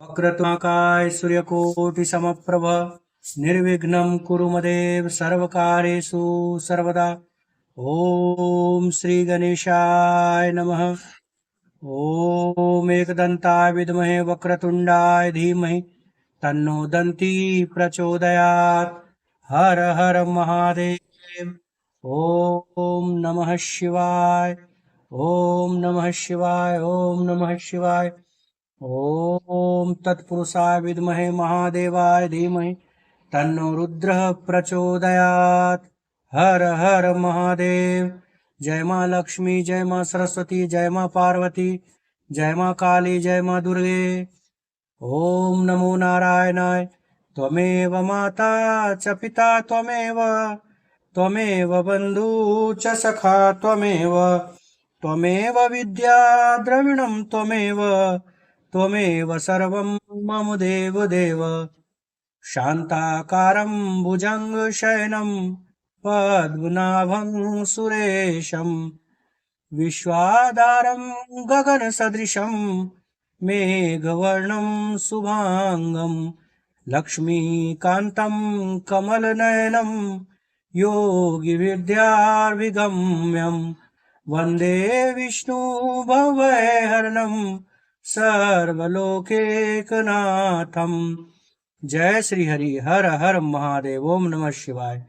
वक्रतुंडकाय सूर्यकोटि समप्रभ निर्विघ्नं कुरु मदेव सर्वकार्येषु सर्वदा। ओम श्री गणेशाय नमः। ओम एकदंताय विद्महे वक्रतुंडाय धीमहि तन्नो दन्ती प्रचोदयात्। हर हर महादेव। ओम नमः शिवाय। ओम नमः शिवाय। ओम नमः शिवाय। ओम तत्पुरुषाय विद्महे महादेवाय धीमहि तन्नो रुद्रः प्रचोदयात्। हर हर महादेव। जय माँ लक्ष्मी, जय माँ सरस्वती, जय माँ पार्वती, जय माँ काली, जय माँ दुर्गे। ओम नमो नारायणाय। त्वमेव माता च पिता त्वमेव, त्वमेव बन्धु च सखा त्वमेव, त्वमेव विद्या द्रविणं त्वमेव, त्वमेव सर्वं मम देव देव। शान्ताकारं भुजङ्गशयनं पद्मनाभं सुरेशं, विश्वाधारं गगनसदृशं मेघवर्णं शुभांगं, लक्ष्मीकान्तं कमलनयनं योगिविद्याभिगम्यं, वन्दे विष्णुभवैर्हरणं सर्वलोकैकनाथं। जय श्री हरि। हर हर महादेव। ओम नमः शिवाय।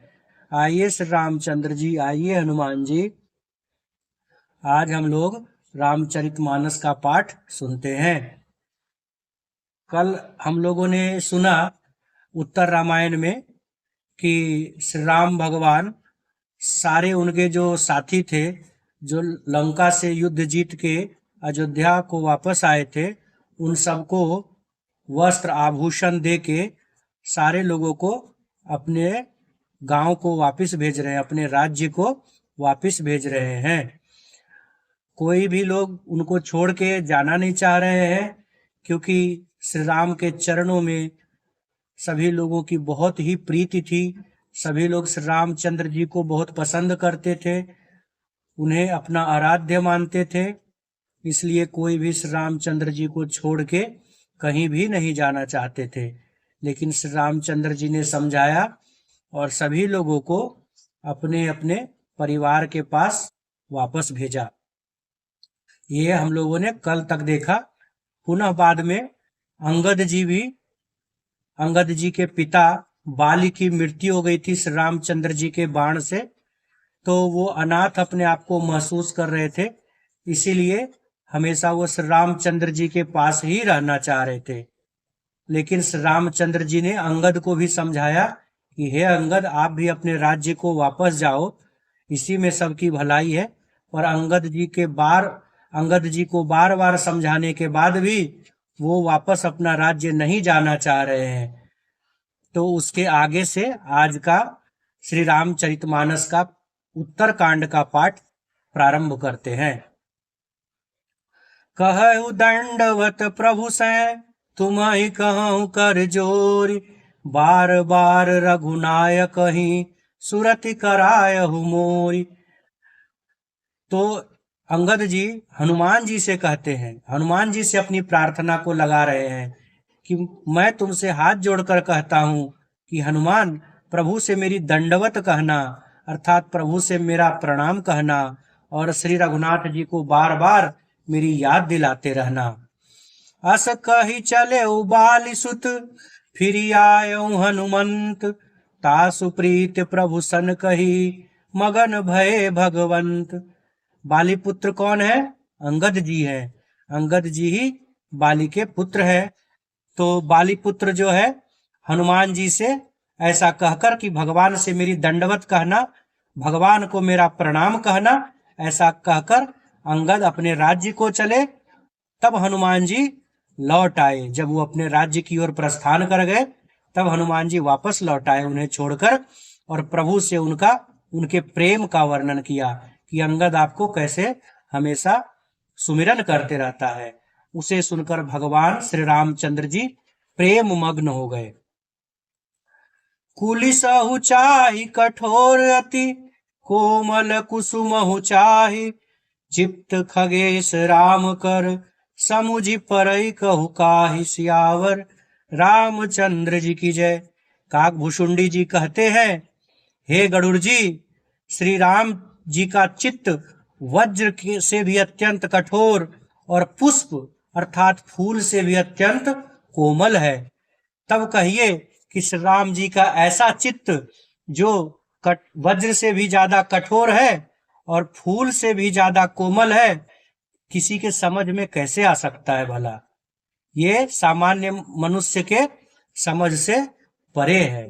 आइए श्री रामचंद्र जी, आइए हनुमान जी, आज हम लोग रामचरितमानस का पाठ सुनते हैं। कल हम लोगों ने सुना उत्तर रामायण में कि श्री राम भगवान सारे उनके जो साथी थे, जो लंका से युद्ध जीत के अयोध्या को वापस आए थे, उन सबको वस्त्र आभूषण दे के सारे लोगों को अपने गांव को वापस भेज रहे हैं, अपने राज्य को वापस भेज रहे हैं। कोई भी लोग उनको छोड़ के जाना नहीं चाह रहे हैं, क्योंकि श्री राम के चरणों में सभी लोगों की बहुत ही प्रीति थी। सभी लोग श्री रामचंद्र जी को बहुत पसंद करते थे, उन्हें अपना आराध्य मानते थे। इसलिए कोई भी श्री रामचंद्र जी को छोड़ के कहीं भी नहीं जाना चाहते थे। लेकिन श्री रामचंद्र जी ने समझाया और सभी लोगों को अपने अपने परिवार के पास वापस भेजा। ये हम लोगों ने कल तक देखा। पुनः बाद में अंगद जी के पिता बाली की मृत्यु हो गई थी श्री रामचंद्र जी के बाण से, तो वो अनाथ अपने आप को महसूस कर रहे थे। इसीलिए हमेशा वो श्री रामचंद्र जी के पास ही रहना चाह रहे थे। लेकिन श्री रामचंद्र जी ने अंगद को भी समझाया कि हे अंगद, आप भी अपने राज्य को वापस जाओ, इसी में सबकी भलाई है। और अंगद जी को बार बार समझाने के बाद भी वो वापस अपना राज्य नहीं जाना चाह रहे हैं। तो उसके आगे से आज का श्री रामचरितमानस का उत्तर कांड का पाठ प्रारंभ करते हैं। कहु दंडवत प्रभु से तुम्हि कहूँ कर जोरी, बार बार रघुनायक ही सुरति करायहु मोरी। तो अंगद जी हनुमान जी से कहते हैं, हनुमान जी से अपनी प्रार्थना को लगा रहे हैं कि मैं तुमसे हाथ जोड़कर कहता हूँ कि हनुमान, प्रभु से मेरी दंडवत कहना, अर्थात प्रभु से मेरा प्रणाम कहना, और श्री रघुनाथ जी को बार बार मेरी याद दिलाते रहना। अस कही चले बाली सुत, फिर आयो हनुमंत, तासु प्रीत प्रभु सन कही, मगन भये भगवंत। बाली पुत्र कौन है? अंगद जी है। अंगद जी ही बाली के पुत्र है। तो बाली पुत्र जो है हनुमान जी से ऐसा कहकर कि भगवान से मेरी दंडवत कहना, भगवान को मेरा प्रणाम कहना, ऐसा कहकर अंगद अपने राज्य को चले। तब हनुमान जी लौट आए। जब वो अपने राज्य की ओर प्रस्थान कर गए, तब हनुमान जी वापस लौट आए उन्हें छोड़कर, और प्रभु से उनके प्रेम का वर्णन किया कि अंगद आपको कैसे हमेशा सुमिरन करते रहता है। उसे सुनकर भगवान श्री रामचंद्र जी प्रेम मग्न हो गए। कुलिसहु चाहि कठोर अति, कोमल कुसुमहु चाहि, चित्त खगेश राम कर समुझि परई कहु काहि सियावर। रामचंद्र जी की जय। काकभूषुंडी जी कहते हैं, हे गरुड़ जी, श्री राम जी का चित्त वज्र से भी अत्यंत कठोर और पुष्प अर्थात फूल से भी अत्यंत कोमल है। तब कहिए कि श्री राम जी का ऐसा चित्त जो वज्र से भी ज्यादा कठोर है और फूल से भी ज्यादा कोमल है, किसी के समझ में कैसे आ सकता है भला? ये सामान्य मनुष्य के समझ से परे है।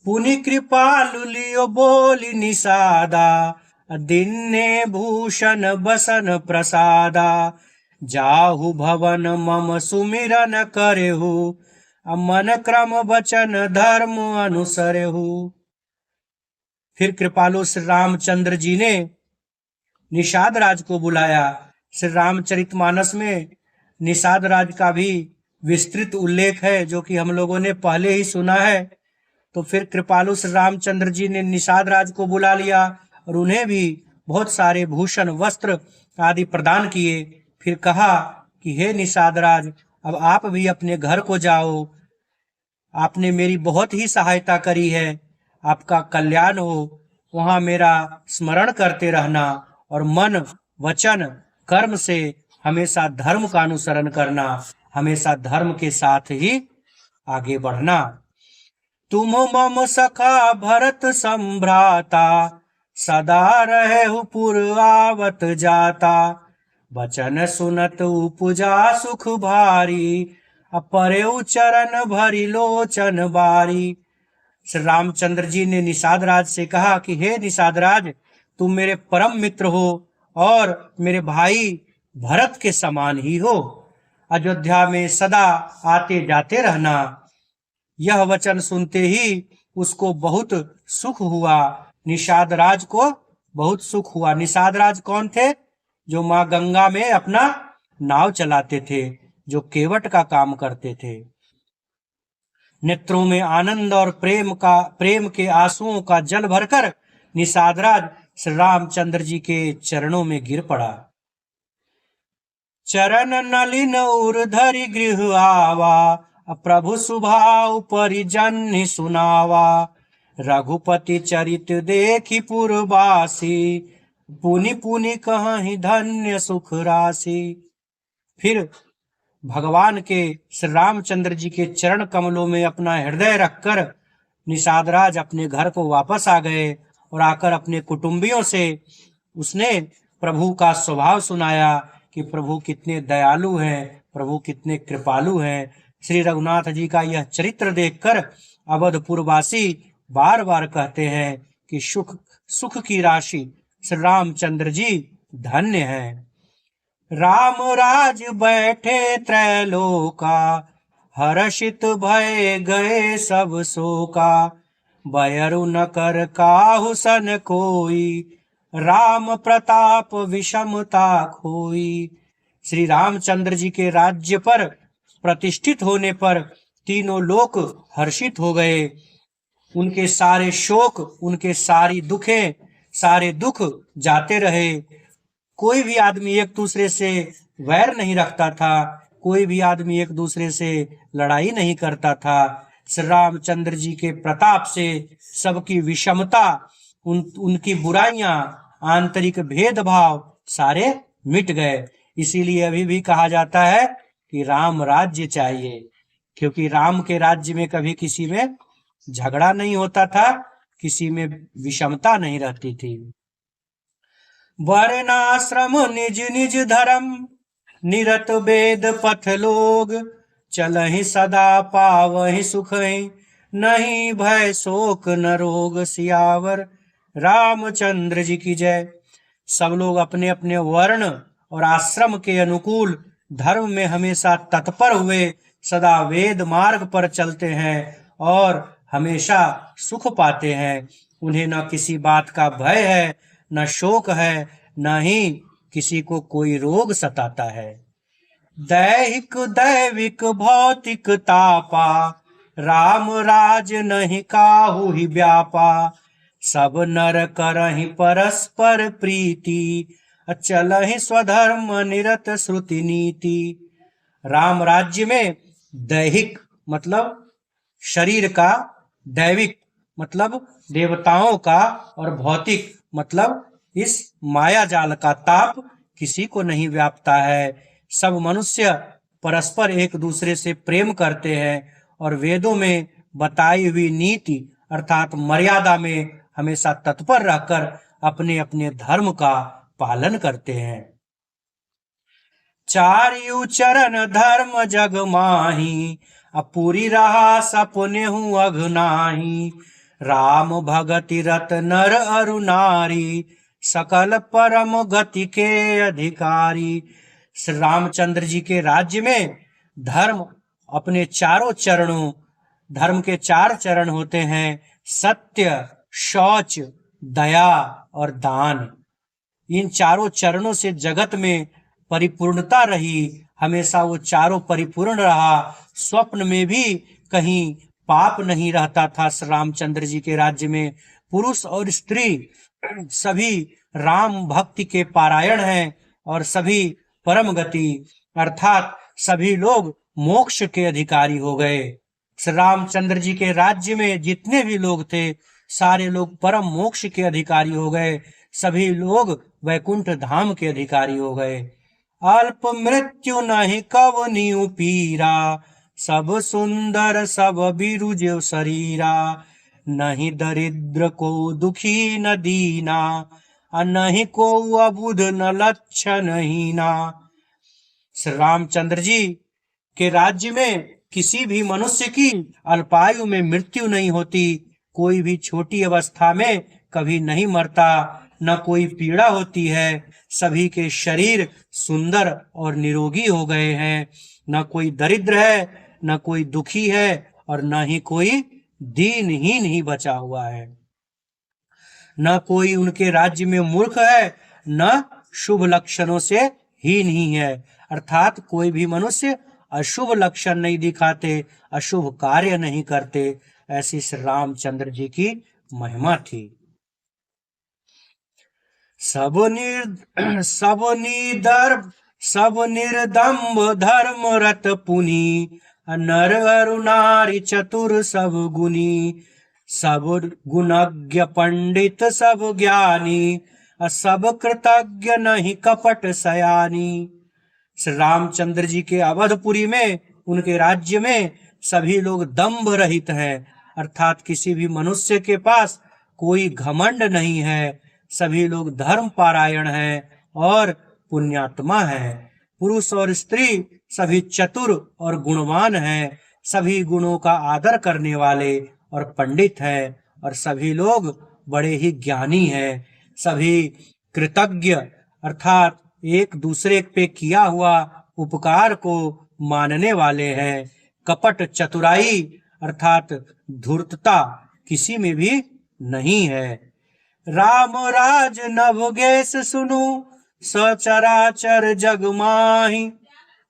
पुनि कृपालु लियो बोली निषादा, दिन्ने भूषण बसन प्रसादा। जाहु भवन मम सुमिरन करेहु, मन क्रम वचन धर्म अनुसरेहु। फिर कृपालु श्री रामचंद्र जी ने निषाद राज को बुलाया। श्री रामचरितमानस में निषाद राज का भी विस्तृत उल्लेख है, जो कि हम लोगों ने पहले ही सुना है। तो फिर कृपालु श्री रामचंद्र जी ने निषाद राज को बुला लिया और उन्हें भी बहुत सारे भूषण वस्त्र आदि प्रदान किए। फिर कहा कि हे निषाद राज, अब आप भी अपने घर को जाओ। आपने मेरी बहुत ही सहायता करी है, आपका कल्याण हो। वहां मेरा स्मरण करते रहना और मन वचन कर्म से हमेशा धर्म का अनुसरण करना, हमेशा धर्म के साथ ही आगे बढ़ना। तुम मम सखा भरत संभ्राता, सदा रहु पुर आवत जाता। बचन सुनत उपजा सुख भारी, अपरेउ चरण भरी लोचन बारी। श्री रामचंद्र जी ने निषाद राज से कहा कि हे निषाद राज, तुम मेरे परम मित्र हो और मेरे भाई भरत के समान ही हो। अयोध्या में सदा आते जाते रहना। यह वचन सुनते ही उसको बहुत सुख हुआ। निषाद राज को बहुत सुख हुआ। निषाद राज कौन थे? जो माँ गंगा में अपना नाव चलाते थे, जो केवट का काम करते थे। नेत्रों में आनंद और प्रेम के आंसुओं का जल भरकर निषाद राज श्री रामचंद्र जी के चरणों में गिर पड़ा। चरण नलिन उर्धरि गृह आवा, प्रभु सुभाव परिजन सुनावा। रघुपति चरित देखी पुरवासी, पुनि पुनि कहीं धन्य सुख राशि। फिर भगवान के श्री रामचंद्र जी के चरण कमलों में अपना हृदय रखकर निषाद राज अपने घर को वापस आ गए और आकर अपने कुटुंबियों से उसने प्रभु का स्वभाव सुनाया कि प्रभु कितने दयालु हैं, प्रभु कितने कृपालु हैं। श्री रघुनाथ जी का यह चरित्र देखकर अवधपुरवासी बार बार कहते हैं कि सुख की राशि श्री रामचंद्र जी धन्य हैं। राम राज बैठे त्रैलोका, हर्षित भय गए सब शोका। बयरु न कर काहु सन कोई, राम प्रताप विषमता खोई। श्री रामचंद्र जी के राज्य पर प्रतिष्ठित होने पर तीनों लोक हर्षित हो गए। उनके सारे शोक, उनके सारे दुख जाते रहे। कोई भी आदमी एक दूसरे से वैर नहीं रखता था, कोई भी आदमी एक दूसरे से लड़ाई नहीं करता था। श्री रामचंद्र जी के प्रताप से सबकी विषमता, उनकी बुराइयां, आंतरिक भेदभाव सारे मिट गए। इसीलिए अभी भी कहा जाता है कि राम राज्य चाहिए, क्योंकि राम के राज्य में कभी किसी में झगड़ा नहीं होता था, किसी में विषमता नहीं रहती थी। वर्णाश्रम निज निज धर्म, निरत वेद पथ लोग। चलहि सदा पावहि सुखहि, नहीं भय शोक न रोग। सियावर रामचंद्र जी की जय। सब लोग अपने अपने वर्ण और आश्रम के अनुकूल धर्म में हमेशा तत्पर हुए सदा वेद मार्ग पर चलते हैं और हमेशा सुख पाते हैं। उन्हें न किसी बात का भय है, न शोक है, न ही किसी को कोई रोग सताता है। दैहिक दैविक भौतिक तापा, राम राज नहीं काहू ही व्यापा। सब नर करहि परस्पर प्रीति, चलहि स्वधर्म निरत श्रुति नीति। राम राज्य में दैहिक मतलब शरीर का, दैविक मतलब देवताओं का, और भौतिक मतलब इस माया जाल का ताप किसी को नहीं व्यापता है। सब मनुष्य परस्पर एक दूसरे से प्रेम करते हैं और वेदों में बताई हुई नीति अर्थात मर्यादा में हमेशा तत्पर रहकर अपने अपने धर्म का पालन करते हैं। चारियु चरण धर्म जग माही, अपूरी रहा सपने हूँ अघनाही। राम भगति रत नर अरु नारी, सकल परम गति के अधिकारी। श्री रामचंद्र जी के राज्य में धर्म अपने चारों चरणों, धर्म के 4 चरण होते हैं, सत्य, शौच, दया और दान। इन चारों चरणों से जगत में परिपूर्णता रही, हमेशा वो चारों परिपूर्ण रहा। स्वप्न में भी कहीं पाप नहीं रहता था। श्री रामचंद्र जी के राज्य में पुरुष और स्त्री सभी राम भक्ति के पारायण हैं और सभी परम गति अर्थात सभी लोग मोक्ष के अधिकारी हो गए। श्री रामचंद्र जी के राज्य में जितने भी लोग थे सारे लोग परम मोक्ष के अधिकारी हो गए, सभी लोग वैकुंठ धाम के अधिकारी हो गए। अल्प मृत्यु नहीं कवनियु पीरा, सब सुंदर सब बिरुजे शरीरा। नहीं दरिद्र को दुखी न दीना, नहीं को अबुध न लक्षण हीना। श्री रामचंद्र जी के राज्य में किसी भी मनुष्य की अल्पायु में मृत्यु नहीं होती, कोई भी छोटी अवस्था में कभी नहीं मरता, न कोई पीड़ा होती है। सभी के शरीर सुंदर और निरोगी हो गए हैं, न कोई दरिद्र है, न कोई दुखी है और न ही कोई दीनहीन ही बचा हुआ है। न कोई उनके राज्य में मूर्ख है, न शुभ लक्षणों से हीन ही है, अर्थात कोई भी मनुष्य अशुभ लक्षण नहीं दिखाते, अशुभ कार्य नहीं करते। ऐसी श्री रामचंद्र जी की महिमा थी। सब निर्दम्भ धर्म रत पुनि, नर अरु नारी चतुर सब गुनी। सब गुणज्ञ पंडित सब ज्ञानी, सब कृतज्ञ नहीं कपट सयानी। श्री रामचंद्र जी के अवधपुरी में, उनके राज्य में सभी लोग दंभ रहित हैं, अर्थात किसी भी मनुष्य के पास कोई घमंड नहीं है। सभी लोग धर्म पारायण हैं और पुण्यात्मा हैं। पुरुष और स्त्री सभी चतुर और गुणवान हैं, सभी गुणों का आदर करने वाले और पंडित हैं, और सभी लोग बड़े ही ज्ञानी हैं। सभी कृतज्ञ अर्थात एक दूसरे पे किया हुआ उपकार को मानने वाले हैं। कपट चतुराई अर्थात धूर्तता किसी में भी नहीं है। राम राज नवगेश सुनु, सचराचर जग माही।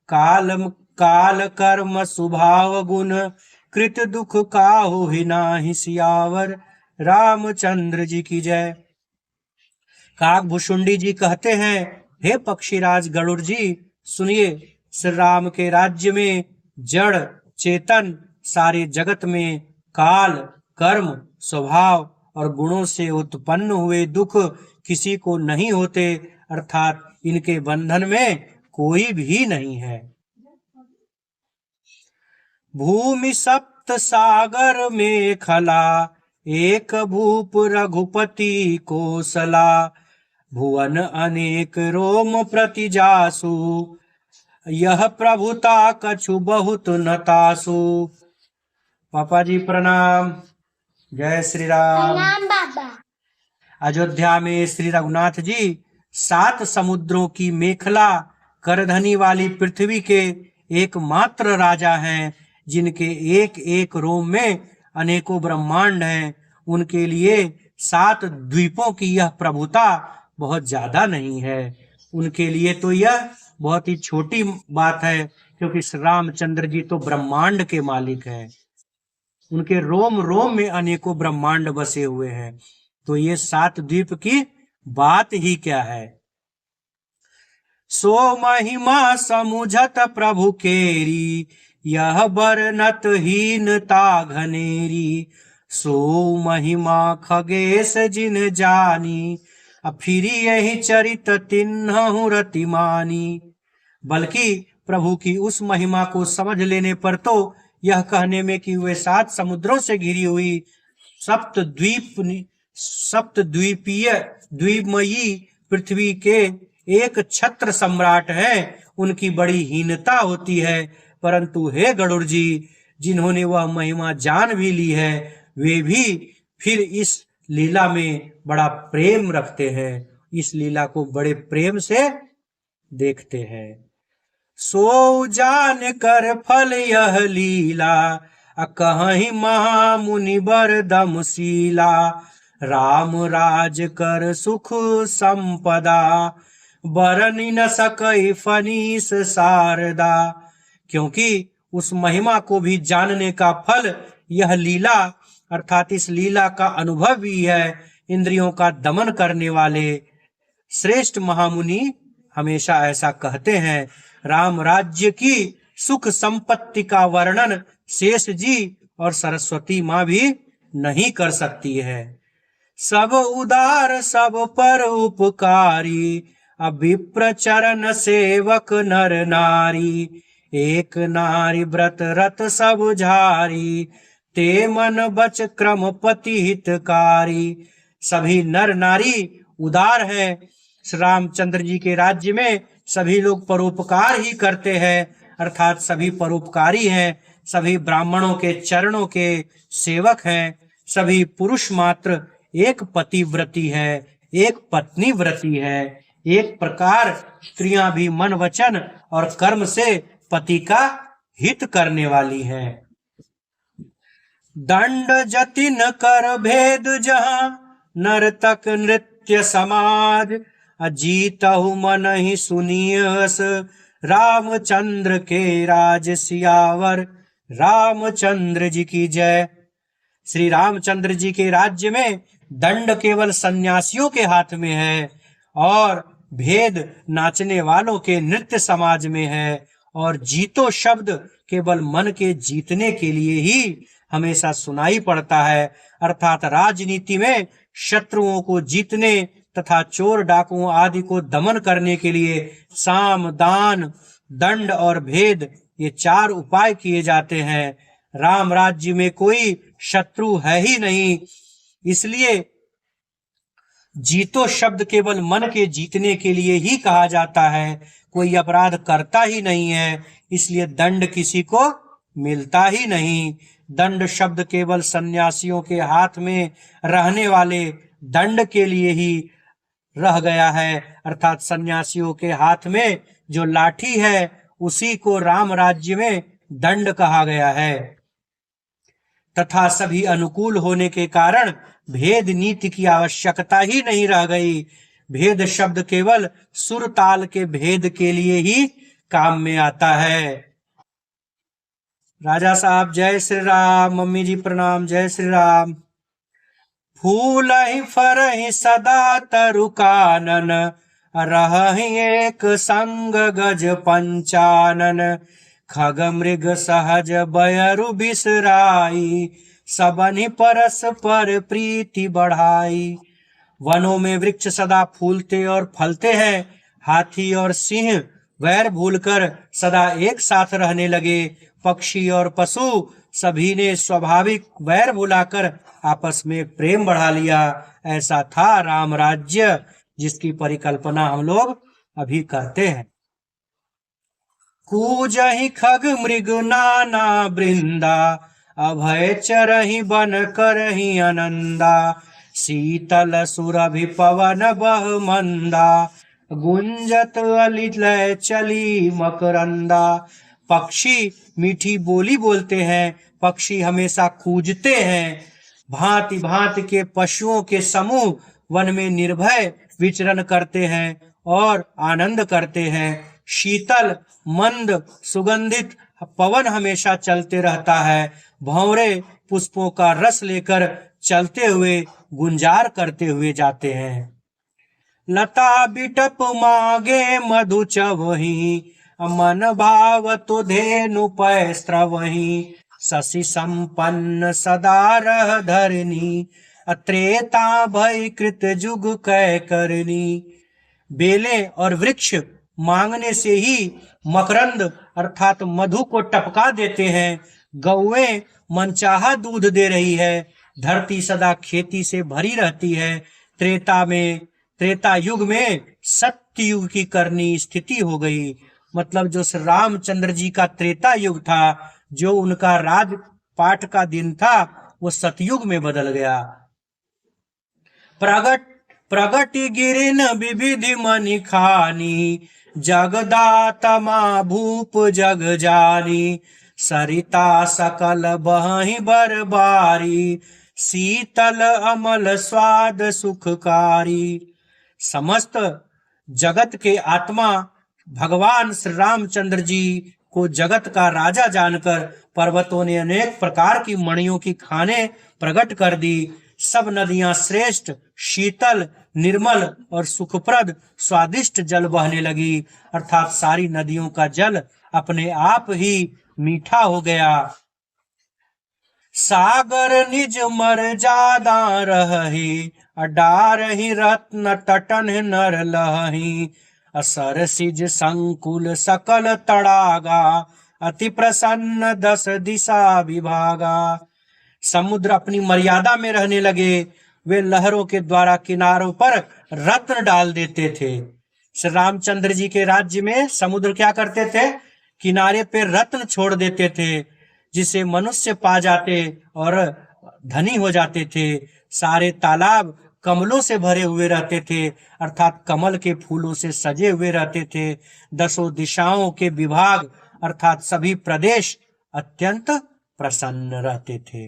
काल कर्म स्वभाव गुण, कृत दुख काहू ही नाही। सियावर रामचंद्र जी की जय। काकभूषुंडी जी कहते हैं, हे पक्षीराज गरुड़ जी सुनिए, श्री राम के राज्य में जड़ चेतन सारे जगत में काल कर्म स्वभाव और गुणों से उत्पन्न हुए दुख किसी को नहीं होते, अर्थात इनके बंधन में कोई भी नहीं है। भूमि सप्त सागर में खला, एक भूप रघुपति कोसला। भुवन अनेक रोम प्रति जासु, यह प्रभुता कछु बहुत नतासु। पापा जी प्रणाम। जय श्री राम। प्रणाम बाबा। अयोध्या में श्री रघुनाथ जी 7 समुद्रों की मेखला करधनी वाली पृथ्वी के एकमात्र राजा हैं, जिनके एक एक रोम में अनेकों ब्रह्मांड हैं। उनके लिए 7 द्वीपों की यह प्रभुता बहुत ज्यादा नहीं है, उनके लिए तो यह बहुत ही छोटी बात है, क्योंकि श्री रामचंद्र जी तो ब्रह्मांड के मालिक हैं। उनके रोम रोम में अनेकों ब्रह्मांड बसे हुए हैं। तो ये 7 द्वीप की बात ही क्या है। सो महिमा समुझत प्रभु केरी, यह बरनत हीनता घनेरी। सो महिमा खगेश जिन जानी, फिर यही चरित तिन्हु रतिमानी। बल्कि प्रभु की उस महिमा को समझ लेने पर तो यह कहने में कि वे 7 समुद्रों से घिरी हुई सप्तद्वीपीय द्वीपमयी पृथ्वी के एक छत्र सम्राट हैं, उनकी बड़ी हीनता होती है। परंतु हे गरुड़ जी, जिन्होंने वह महिमा जान भी ली है, वे भी फिर इस लीला में बड़ा प्रेम रखते हैं, इस लीला को बड़े प्रेम से देखते हैं। सो जान कर फल यह लीला, कहीं महामुनि बर दमशीला। राम राज कर सुख संपदा, बरनि न सकई फनीस शारदा। क्योंकि उस महिमा को भी जानने का फल यह लीला अर्थात इस लीला का अनुभव भी है। इंद्रियों का दमन करने वाले श्रेष्ठ महामुनि हमेशा ऐसा कहते हैं। राम राज्य की सुख संपत्ति का वर्णन शेष जी और सरस्वती माँ भी नहीं कर सकती है। सब उदार सब पर उपकारी, विप्र चरण सेवक नर नारी। एक नारी व्रत रत सब झारी, ते मन बच क्रम पति हितकारी। सभी नर नारी उदार है। श्री रामचंद्र जी के राज्य में सभी लोग परोपकार ही करते हैं, अर्थात सभी परोपकारी हैं, सभी ब्राह्मणों के चरणों के सेवक हैं। सभी पुरुष मात्र एक पतिव्रती है, एक पत्नी व्रती है। एक प्रकार स्त्रियां भी मन वचन और कर्म से पति का हित करने वाली हैं। दंड जतिन कर भेद जहां, नर्तक नृत्य समाज। अजीतहु मन ही सुनियस, रामचंद्र के राज सियावर। रामचंद्र जी की जय। श्री रामचंद्र जी के राज्य में दंड केवल सन्यासियों के हाथ में है और भेद नाचने वालों के नृत्य समाज में है, और जीतो शब्द केवल मन के जीतने के लिए ही हमेशा सुनाई पड़ता है। अर्थात राजनीति में शत्रुओं को जीतने तथा चोर डाकुओं आदि को दमन करने के लिए साम दान दंड और भेद ये 4 उपाय किए जाते हैं। राम राज्य में कोई शत्रु है ही नहीं, इसलिए जीतो शब्द केवल मन के जीतने के लिए ही कहा जाता है। कोई अपराध करता ही नहीं है, इसलिए दंड किसी को मिलता ही नहीं। दंड शब्द केवल सन्यासियों के हाथ में रहने वाले दंड के लिए ही रह गया है। अर्थात सन्यासियों के हाथ में जो लाठी है उसी को राम राज्य में दंड कहा गया है। तथा सभी अनुकूल होने के कारण भेद नीति की आवश्यकता ही नहीं रह गई। भेद शब्द केवल सुर ताल के भेद के लिए ही काम में आता है। राजा साहब जय श्री राम। मम्मी जी प्रणाम। जय श्री राम। फूल ही फर ही सदा तरु कानन, रहि एक संग गज पंचानन। खग मृग सहज बयरु बिसराई, सबनि परस्पर प्रीति बढ़ाई। वनों में वृक्ष सदा फूलते और फलते हैं। हाथी और सिंह वैर भूलकर सदा एक साथ रहने लगे। पक्षी और पशु सभी ने स्वाभाविक वैर भुलाकर आपस में प्रेम बढ़ा लिया। ऐसा था राम राज्य, जिसकी परिकल्पना हम लोग अभी करते हैं। कूजहि खग मृग नाना वृंदा, अभय चरहि बन करहि आनंदा। शीतल सुरभि पवन बह मंदा, गुंजत अलिलय चली मकरंदा। पक्षी मीठी बोली बोलते हैं। पक्षी हमेशा कूजते हैं। भांति भांति के पशुओं के समूह वन में निर्भय विचरण करते हैं और आनंद करते हैं। शीतल मंद सुगंधित पवन हमेशा चलते रहता है। भंवरे पुष्पों का रस लेकर चलते हुए गुंजार करते हुए जाते हैं। लता बिटप मागे मधु चवही, मन भाव तो धेनु पै स्त्रवही, शशि संपन्न सदा रह धरनी, त्रेता भय कृत जुग कै करनी। बेले और वृक्ष मांगने से ही मकरंद अर्थात मधु को टपका देते हैं। गौएं मनचाहा दूध दे रही है। धरती सदा खेती से भरी रहती है। त्रेता युग में सत्य युग की करनी स्थिति हो गई। मतलब जो श्री रामचंद्र जी का त्रेता युग था, जो उनका राजपाट का दिन था, वो सतयुग में बदल गया। प्रगट गिरिन विविधि मनि खानी, जगदातमा भूप जग जानी, सरिता सकल बहि बरबारी, शीतल अमल स्वाद सुखकारी। समस्त जगत के आत्मा भगवान श्री रामचंद्र जी को जगत का राजा जानकर पर्वतों ने अनेक प्रकार की मणियों की खानें प्रकट कर दी। सब नदियां श्रेष्ठ, शीतल, निर्मल और सुखप्रद स्वादिष्ट जल बहने लगी। अर्थात सारी नदियों का जल अपने आप ही मीठा हो गया। सागर निज मर्यादा रही, डारहि रत्न तटन नर लही, असर सिज संकुल सकल तड़ागा, अति प्रसन्न दस दिशा विभागा। समुद्र अपनी मर्यादा में रहने लगे। वे लहरों के द्वारा किनारों पर रत्न डाल देते थे। श्री रामचंद्र जी के राज्य में समुद्र क्या करते थे? किनारे पे रत्न छोड़ देते थे, जिसे मनुष्य पा जाते और धनी हो जाते थे। सारे तालाब कमलों से भरे हुए रहते थे, अर्थात कमल के फूलों से सजे हुए रहते थे। दसों दिशाओं के विभाग अर्थात सभी प्रदेश अत्यंत प्रसन्न रहते थे।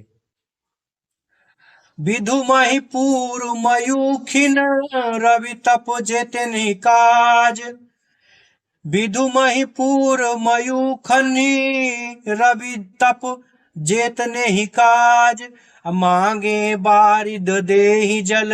विधु महिपुर मयूखिन रवि तप जेतनि काज, विधु महिपुर मयूखनि रवि तप जेतने ही काज, मांगे बारिद देहि जल,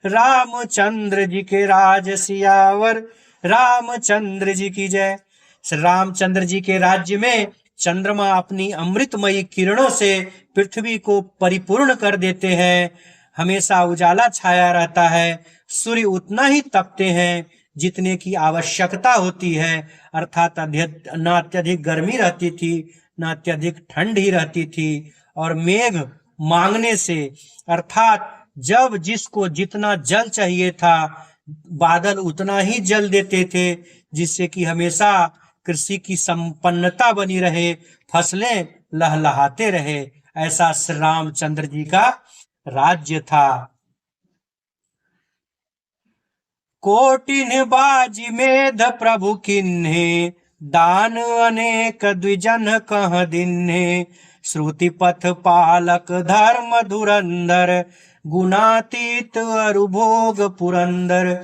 रामचंद्र जी के राज सियावर, रामचंद्र जी की जय। श्री रामचंद्र जी के राज्य में चंद्रमा अपनी अमृतमयी किरणों से पृथ्वी को परिपूर्ण कर देते हैं। हमेशा उजाला छाया रहता है। सूर्य उतना ही तपते हैं जितने की आवश्यकता होती है, अर्थात न अत्यधिक गर्मी रहती थी, न अत्यधिक ठंड ही रहती थी। और मेघ मांगने से अर्थात जब जिसको जितना जल चाहिए था, बादल उतना ही जल देते थे, जिससे कि हमेशा कृषि की संपन्नता बनी रहे, फसलें लहलहाते रहे। ऐसा श्री रामचंद्र जी का राज्य था। कोटिन बाजी मेध प्रभु किन्हे, दान अनेक द्विजन कह दिन्हे, श्रुति पथ पालक धर्म धुरंधर, गुणातीत अरुभोग पुरंदर।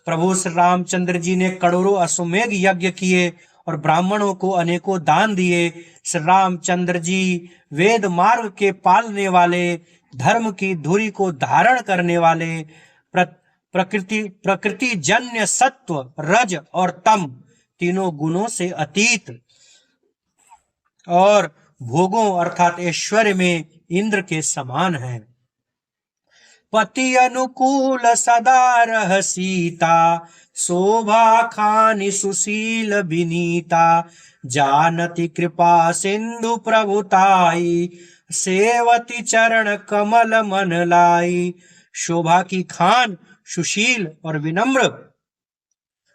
प्रभु श्री रामचंद्र जी ने करोड़ों अश्वमेध यज्ञ किए और ब्राह्मणों को अनेकों दान दिए। श्री रामचंद्र जी वेद मार्ग के पालने वाले, धर्म की धुरी को धारण करने वाले, प्रकृति जन्य सत्व, रज और तम तीनों गुणों से अतीत और भोगों अर्थात ऐश्वर्य में इंद्र के समान है। पति अनुकूल सदा रह सीता, शोभा खानि सुशील विनीता, जानति कृपा सिंधु प्रभुताई, सेवती चरण कमल मन लाई। शोभा की खान, सुशील और विनम्र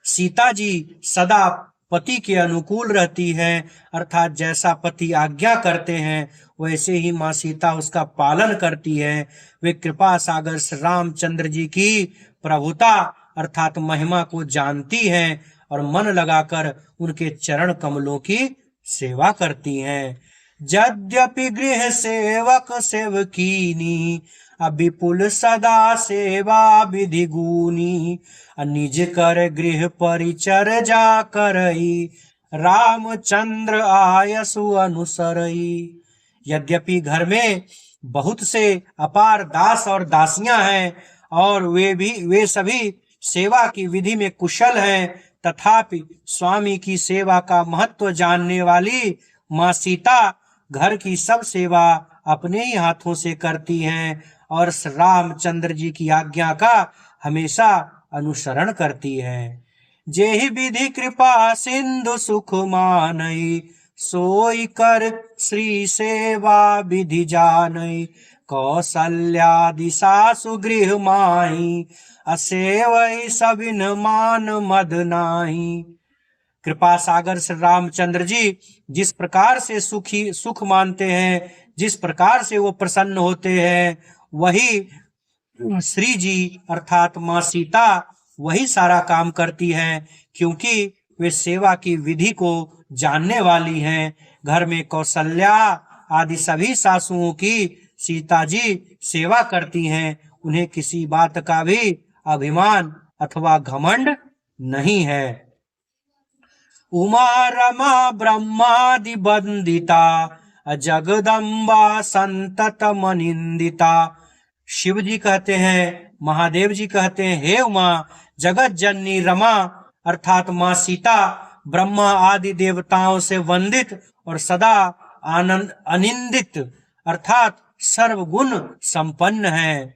सीता जी सदा पति के अनुकूल रहती है, अर्थात जैसा पति आज्ञा करते हैं वैसे ही माँ सीता उसका पालन करती है। वे कृपा सागर श्री रामचंद्र जी की प्रभुता अर्थात महिमा को जानती हैं और मन लगाकर उनके चरण कमलों की सेवा करती हैं। यद्यपि गृह सेवक सेवकीनी, विपुल सदा सेवा विधि गुनी, निज कर गृह परिचर्या करई, रामचंद्र आयसु अनुसरई। यद्यपि घर में बहुत से अपार दास और दासियां हैं और वे सभी सेवा की विधि में कुशल हैं। तथापि स्वामी की सेवा का महत्व जानने वाली माँ सीता घर की सब सेवा अपने ही हाथों से करती हैं और रामचंद्र जी की आज्ञा का हमेशा अनुसरण करती हैं। जेहि विधि कृपा सिंधु सुख मानई, सोई कर श्री सेवा विधि जानई। कौसल्यादि सासु गृह माही, असेवई सबिन मान मद नाही। कृपा सागर श्री रामचंद्र जी जिस प्रकार से सुख मानते हैं, जिस प्रकार से वो प्रसन्न होते हैं, वही श्री जी अर्थात माँ सीता वही सारा काम करती हैं, क्योंकि वे सेवा की विधि को जानने वाली हैं। घर में कौशल्या आदि सभी सासुओं की सीता जी सेवा करती हैं। उन्हें किसी बात का भी अभिमान अथवा घमंड नहीं है। उमा रमा ब्रह्मादि वंदिता, जगदम्बा संतत मनिंदिता। शिव जी कहते हैं, महादेव जी कहते हैं, हे उमा, जगत जननी रमा अर्थात माँ सीता ब्रह्मा आदि देवताओं से वंदित और सदा आनंद अनिंदित अर्थात सर्वगुण संपन्न है।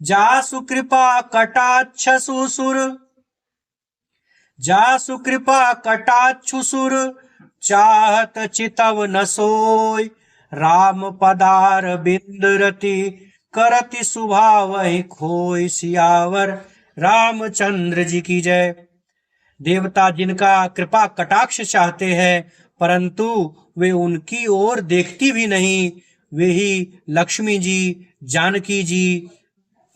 जासु कृपा कटाक्ष सुसुर, जासु कृपा कटाक्षुसुर, चाहत चितव न सोय। राम पदार बिंदरति, करति सुभाव वही खोय। सियावर रामचंद्र जी की जय। देवता जिनका कृपा कटाक्ष चाहते हैं, परंतु वे उनकी ओर देखती भी नहीं, वे ही लक्ष्मी जी, जानकी जी,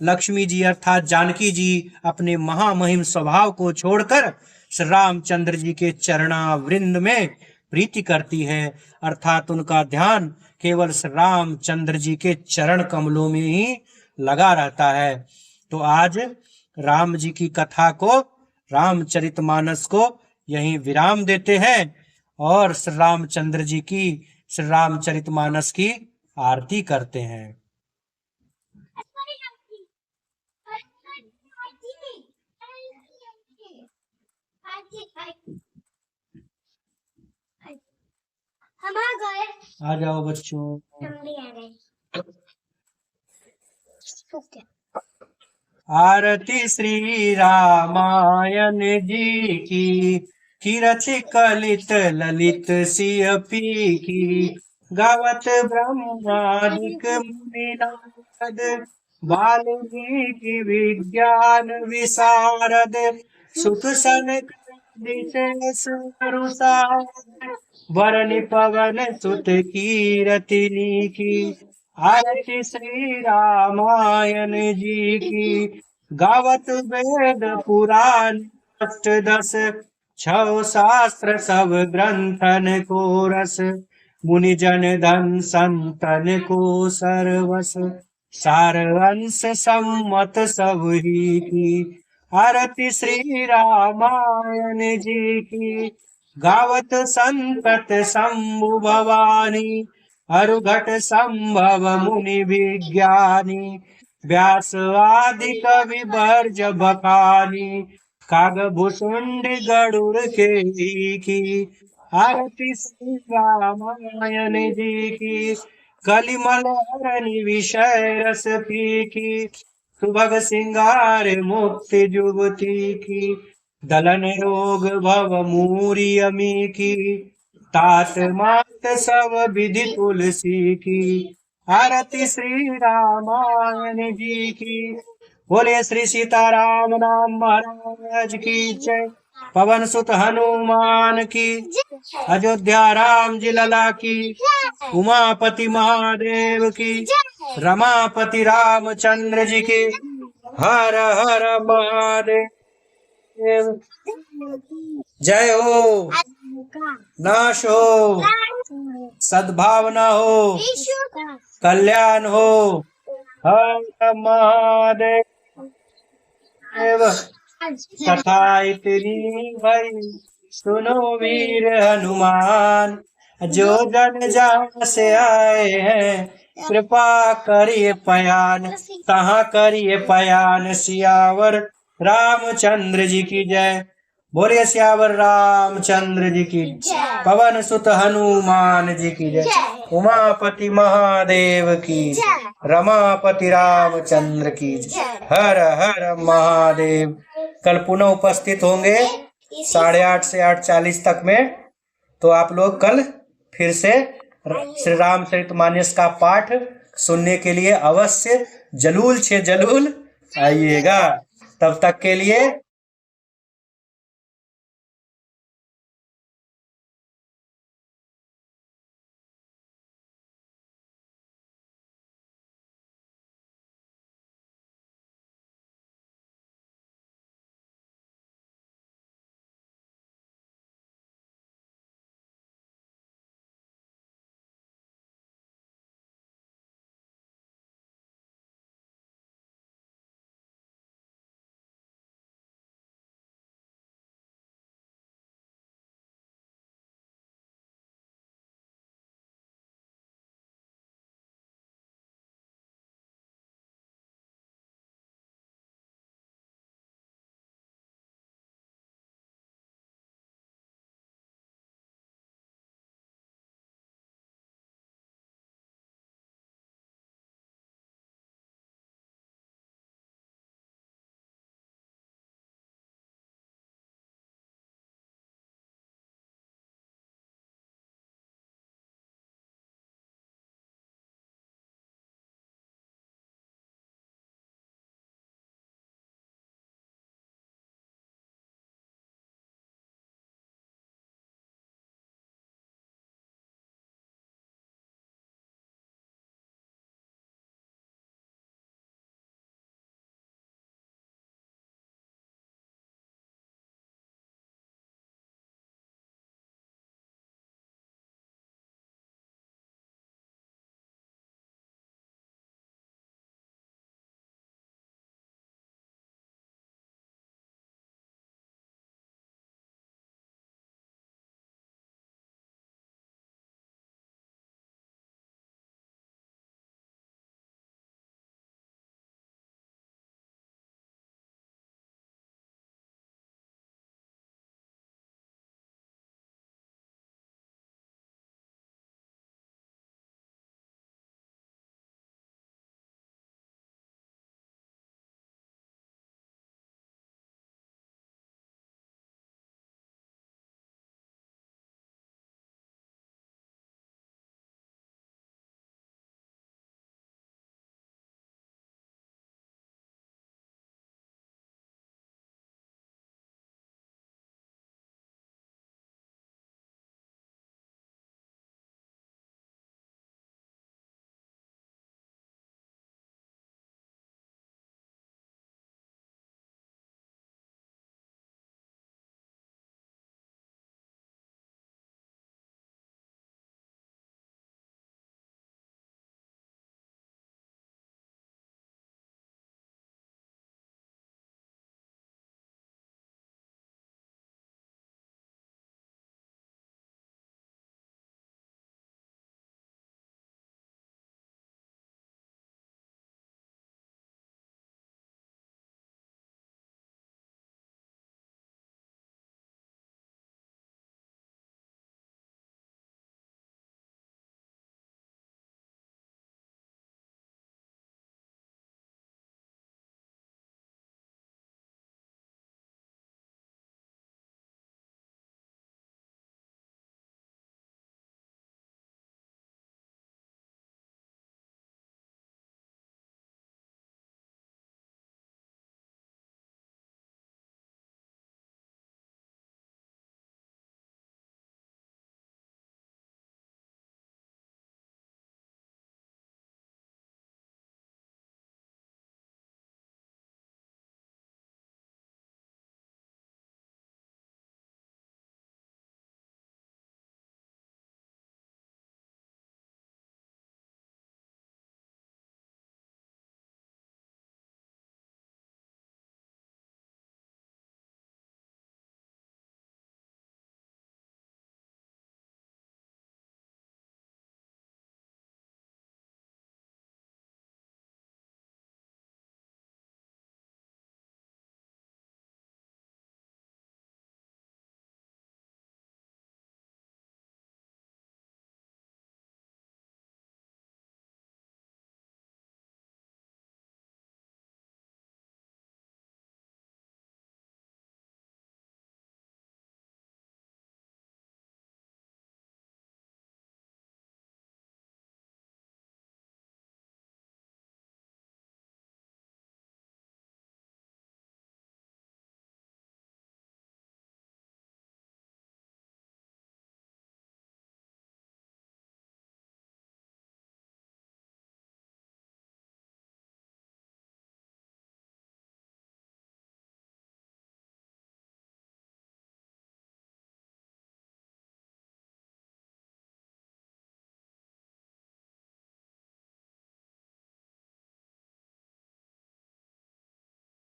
लक्ष्मी जी अर्थात जानकी जी अपने महामहिम स्वभाव को छोड़कर श्री रामचंद्र जी के चरणावृंद में प्रीति करती है, अर्थात उनका ध्यान केवल श्री रामचंद्र जी के चरण कमलों में ही लगा रहता है। तो आज राम जी की कथा को, रामचरितमानस को यहीं विराम देते हैं और श्री रामचंद्र जी की श्री रामचरितमानस की आरती करते हैं। हम आ गए। आ जाओ बच्चों। हम भी आ गए। आरती श्री रामायण जी की, कीरति कलित ललित सिय पी की। गावत ब्रह्मादिक मुनि नारद, वाल्मीकि विज्ञान विशारद। सुख सनक दिशेष वरनि पवन सुत कीरति की। आरती श्री रामायण जी की, गावत वेद पुराण अष्टदश। छौ शास्त्र सब ग्रंथन को रस, मुनि जन धन संतन को सर्वस। सार अंश सम्मत सब ही की। आरती श्री रामायण जी की, गावत संतत शंभु भवानी। अरुघट संभव मुनि विज्ञानी, व्यास आदि कवि बर्ज बखानी। कागभूषुंड गरुड़ के की। आरती श्री रामायण जी की, कलिमल विषय रस की। सुभग सिंगार मुक्ति जुगती की। दलन रोग भव मूरी अमी की। तात मात सब विधि तुलसी की। आरती श्री रामायण जी की। बोले श्री सीताराम नाम महाराज की जय। पवन सुत हनुमान की, अयोध्या राम जी लला की। उमापति महादेव की, रमापति रामचंद्र जी की। हर हर महादेव। जय हो, नाश हो, सद्भावना हो, कल्याण हो। हर महादेव। कथा इतनी भई सुनो वीर हनुमान, जो जन जहाँ से आए हैं कृपा करिए पयान, तहाँ करिए पयान। सियावर रामचंद्र जी की जय। बोलिए सियावर रामचंद्र जी की, पवन सुत हनुमान जी की जय। उमापति महादेव की, रमापति रामचंद्र की जय। हर हर महादेव। कल पुनः उपस्थित होंगे 8:30 से 8:40 तक में। तो आप लोग कल फिर से श्री रामचरितमानस का पाठ सुनने के लिए अवश्य जलूल आइएगा। तब तक के लिए